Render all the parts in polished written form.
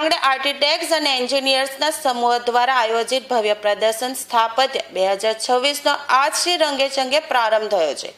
આંગણે આર્કિટેક્ટ્સ અને એન્જિનિયર્સના સમૂહ દ્વારા આયોજિત ભવ્ય પ્રદર્શન સ્થાપત્ય 2026નો આજથી રંગેચંગે પ્રારંભ થયો છે।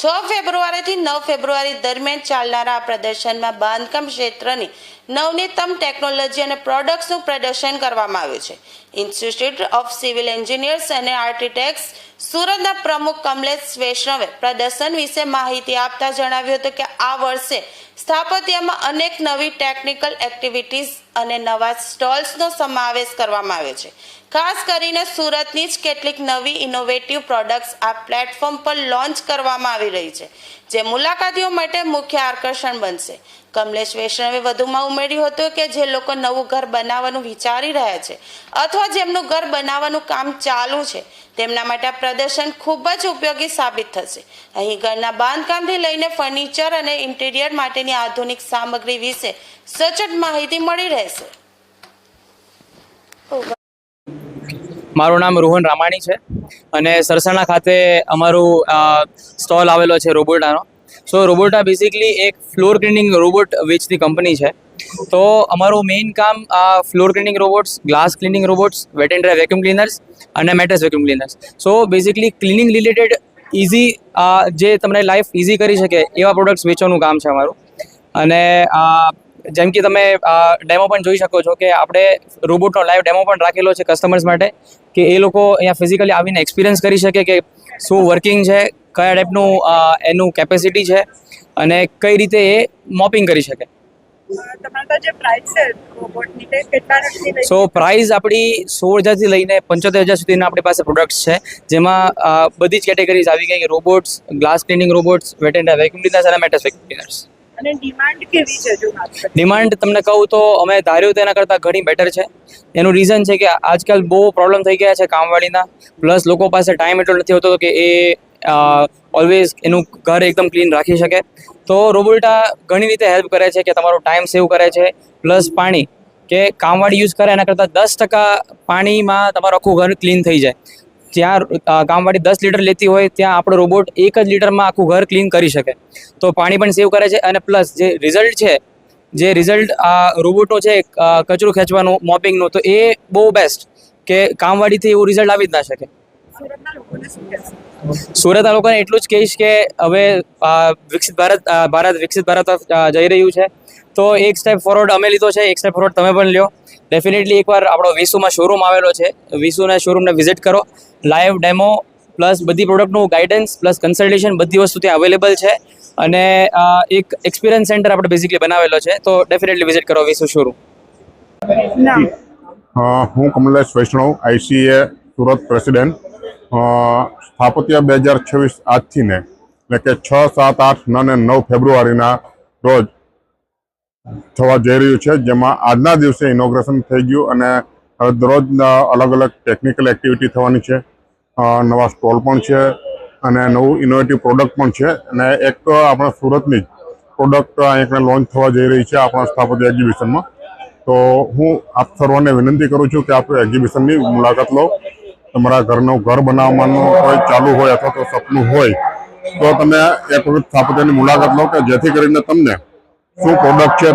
6 ફેબ્રુઆરીથી 9 ફેબ્રુઆરી દરમિયાન ચાલનારા આ પ્રદર્શનમાં બાંધકામ ક્ષેત્રની નવનીતમ ટેકનોલોજી અને પ્રોડક્ટ્સનું પ્રદર્શન કરવામાં આવ્યું છે। ઇન્સ્ટિટ્યૂટ ઓફ સિવિલ એન્જિનિયર્સ અને આર્કિટેક્ટ્સ સુરતના પ્રમુખ કમલેશ વૈષ્ણવે પ્રદર્શન વિશે માહિતી આપતા જણાવ્યું હતું કે આ વર્ષે સ્થાપત્યમાં અનેક નવી ટેકનિકલ એક્ટિવિટીઝ અને નવા સ્ટોલ્સનો સમાવેશ કરવામાં આવ્યો છે। ખાસ કરીને સુરતની જ કેટલીક નવી ઇનોવેટિવ પ્રોડક્ટ્સ આ પ્લેટફોર્મ પર લોન્ચ કરવામાં આવી રહી છે, જે મુલાકાતીઓ માટે મુખ્ય આકર્ષણ બનશે। કમલેશ વૈષ્ણવે વધુમાં ઉમેર્યું હતું કે જે લોકો નવું ઘર બનાવવાનું વિચારી રહ્યા છે અથવા જેમનું ઘર બનાવવાનું કામ ચાલુ છે તેમના માટે આ પ્રદર્શન ખૂબ જ ઉપયોગી સાબિત થશે। અહીં ઘરના બાંધકામથી લઈને ફર્નિચર અને ઇન્ટિરિયર માટેની આધુનિક સામગ્રી વિશે સચોટ માહિતી મળી રહેશે। મારું નામ રોહન રામાણી છે અને સરસાણા ખાતે અમારું સ્ટોલ આવેલો છે રોબોટાનો। સો રોબોટા બેઝિકલી એક ફ્લોર ક્લીનિંગ રોબોટ વેચતી કંપની છે। તો અમારું મેઇન કામ floor cleaning robots, glass cleaning robots, wet and dry vacuum cleaners અને mattress vacuum cleaners. So basically cleaning related easy જે તમને લાઈફ ઇઝી કરી શકે એવા પ્રોડક્ટ્સ વેચવાનું કામ છે અમારું। અને જેમ કે તમે ડેમો પણ જોઈ શકો છો કે આપણે રોબોટનો લાઈવ ડેમો પણ રાખેલો છે કસ્ટમર્સ માટે કે એ લોકો અહીંયા ફિઝિકલી આવીને એક્સપિરિયન્સ કરી શકે કે શું વર્કિંગ છે, કયા ટાઈપનું એનું કેપેસિટી છે અને કઈ રીતે એ મોપિંગ કરી શકે। સો પ્રાઇસ આપણી 16,000થી લઈને 75,000 સુધીના આપણી પાસે પ્રોડક્ટ્સ છે, જેમાં બધી જ કેટેગરીઝ આવી ગઈ, robots, glass cleaning robots, wet and dry vacuum cleaners અને મેટ્રેસ વેક્યુમ ક્લીનર્સ। અને ડિમાન્ડ કેવી છે? જો ડિમાન્ડ તમને કહું તો અમે ધાર્યું તેના કરતાં ઘણી બેટર છે। એનું રીઝન છે કે આજકાલ બહુ પ્રોબ્લેમ થઈ ગયા છે કામવાળીના, પ્લસ લોકો પાસે ટાઈમ એટલો નથી હોતો કે એ ઓલવેઝ એનું ઘર એકદમ ક્લીન રાખી શકે। તો રોબોટા ઘણી રીતે હેલ્પ કરે છે કે તમારો ટાઈમ સેવ કરે છે, પ્લસ પાણી કે કામવાળી યુઝ કરે એના કરતાં 10% પાણીમાં તમારું આખું ઘર ક્લીન થઈ જાય। જ્યાં કામવાળી 10 લીટર લેતી હોય ત્યાં આપણો રોબોટ 1 જ લીટરમાં આખું ઘર ક્લીન કરી શકે। તો પાણી પણ સેવ કરે છે અને પ્લસ જે રિઝલ્ટ આ રોબોટનો છે કચરું ખેંચવાનું, મોપિંગનું, તો એ બહુ બેસ્ટ કે કામવાળીથી એવું રિઝલ્ટ આવી જ ના શકે। સુરતના લોકોને એટલું જ કહીશ કે હવે વિકસિત ભારત જઈ રહ્યું છે, તો એક સ્ટેપ ફોરવર્ડ અમે લીધો છે, એક સ્ટેપ ફોરવર્ડ તમે પણ લ્યો। ડેફિનેટલી એકવાર આપણો વિસુમાં શોરૂમ આવેલો છે, વિસુના શોરૂમને વિઝિટ કરો, લાઈવ ડેમો પ્લસ બધી પ્રોડક્ટનું ગાઈડન્સ પ્લસ કન્સલ્ટેશન બધી વસ્તુ ત્યાં અવેલેબલ છે અને એક એક્સપિરિયન્સ સેન્ટર આપણે બેઝિકલી બનાવેલો છે, તો ડેફિનેટલી વિઝિટ કરો વિસુ શોરૂમ। હું કમલેશ વૈષ્ણવ, ICA સુરત પ્રેસિડેન્ટ। સ્થાપત્ય 2026 આજથી ને એટલે કે 6, 7, 8, 9 અને 9 ફેબ્રુઆરીના રોજ થવા જઈ રહ્યું છે, જેમાં આજના દિવસે ઇનોગ્રેશન થઈ ગયું અને દરરોજ અલગ અલગ ટેકનિકલ એક્ટિવિટી થવાની છે, નવા સ્ટોલ પણ છે અને નવું ઇનોવેટિવ પ્રોડક્ટ પણ છે અને એક આપણા સુરતની જ પ્રોડક્ટ અહીંયા લોન્ચ થવા જઈ રહી છે આપણા સ્થાપત્ય એક્ઝિબિશનમાં। તો હું આપ સર્વને વિનંતી કરું છું કે આપ એક્ઝિબિશનની મુલાકાત લો। તમારા ઘર બનાવવાનું કોઈ ચાલુ હોય અથવા તો સપનું હોય તો તમે એક વખત સ્થાપત્યની મુલાકાત લો કે જેથી કરીને તમને શું પ્રોડક્ટ છે,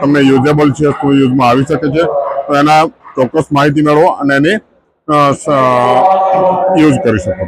તમને યુઝેબલ છે, શું યુઝમાં આવી શકે છે, તો એના ચોક્કસ માહિતી મેળવો અને એની યુઝ કરી શકો।